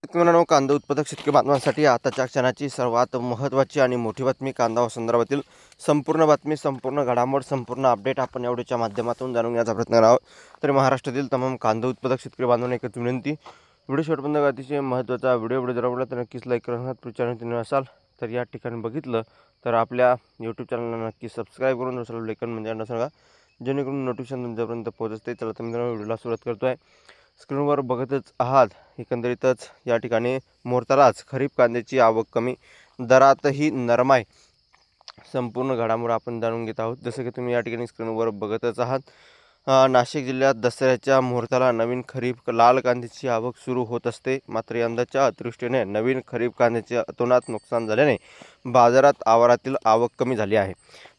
मित्रांनो, कांदा उत्पादक शेतकरी बांधवांसाठी आताच्या क्षणाची सर्वात महत्त्वाची आणि मोठी बातमी, कांदा संदर्भातील संपूर्ण बातमी, संपूर्ण घडामोड, संपूर्ण अपडेट आपण एवढ्याच्या माध्यमातून जाणून घेण्याचा प्रयत्न करणार आहोत। तर महाराष्ट्रातील तमाम कांदा उत्पादक शेतकरी बांधवांना एकच विनंती, व्हिडिओ शेवटपर्यंत अतिशय महत्त्वाचा व्हिडिओ जर आवडला तर नक्कीच लाईक करा। चॅनल तुम्ही असाल तर या ठिकाणी बघितलं तर आपल्या यूट्यूब चॅनलला नक्की सबस्क्राईब करून दुसरं लेखन म्हणजे न सांगा, जेणेकरून नोटिफिकेशन तुमच्यापर्यंत पोहोचते। चला तर मित्रांनो, व्हिडिओला सुरुवात करतो आहे। स्क्रीनवर बघतच आहात, एकंदरीतच या ठिकाणी मोरतालाच खरीप कांद्याची आवक कमी, दरातही नरमाई, संपूर्ण घडामोड आपण जाणून घेत आहोत। जसं की तुम्ही या ठिकाणी स्क्रीनवर बघतच आहात, नाशिक जिल्ह्यात दसऱ्याच्या मुहूर्ताला नवीन खरीप लाल कांद्याची आवक सुरू होत असते। मात्र यंदाच्या अतिवृष्टीने नवीन खरीप कांद्याचे अतोनात नुकसान झाल्याने बाजारात आवारातील आवक कमी झाली आहे।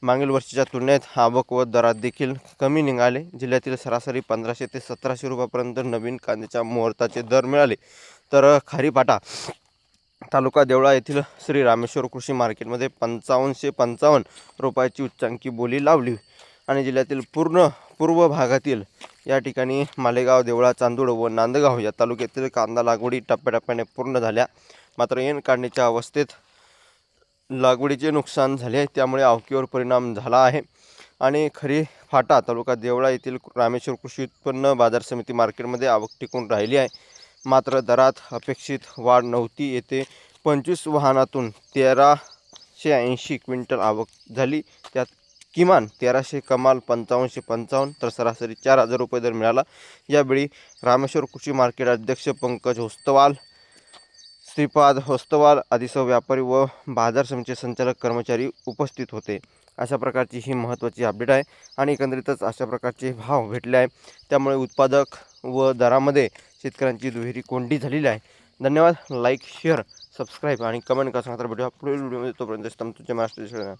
मागील वर्षीच्या तुलनेत आवक व दरात देखील कमी निघाले। जिल्ह्यातील सरासरी 1500 ते 1700 रुपयापर्यंत नवीन कांद्याच्या मुहूर्ताचे दर मिळाले। तर खारीपाटा तालुका देवळा येथील श्री रामेश्वर कृषी मार्केटमध्ये 5555 रुपयाची उच्चांकी बोली लावली। आणि जिल्ह्यातील पूर्व भागातील या ठिकाणी मालेगाव, देवळा, चांदूड व नांदगाव या तालुक्यातील कांदा लागवडी टप्प्याटप्प्याने पूर्ण झाल्या। मात्र ऐन काढणीच्या अवस्थेत लागवडीचे नुकसान झाले आहे, त्यामुळे आवकीवर परिणाम झाला आहे। आणि खरीपाटा तालुका देवळा येथील रामेश्वर कृषी उत्पन्न बाजार समिती मार्केटमध्ये आवक टिकून राहिली आहे। मात्र दरात अपेक्षित वाढ नव्हती। येथे 25 वाहनातून 1380 क्विंटल आवक झाली। त्यात किमान 1300, कमाल 5555, तर सरासरी 4000 रुपये दर मिळाला। यावेळी रामेश्वर कृषी मार्केट अध्यक्ष पंकज होस्तवाल, श्रीपाद होस्तवाल आदी सर्व व्यापारी व बाजार समितीचे संचालक कर्मचारी उपस्थित होते। अशा प्रकारची ही महत्त्वाची अपडेट आहे आणि एकंदरीतच अशा प्रकारचे भाव भेटले आहे, त्यामुळे उत्पादक व दरामध्ये शेतकऱ्यांची दुहेरी कोंडी झालेली आहे। धन्यवाद। लाईक, शेअर, सबस्क्राईब आणि कमेंट करा। सांगता व्हिडिओ पुढील व्हिडिओमध्ये, तोपर्यंत तुमचे महाराष्ट्र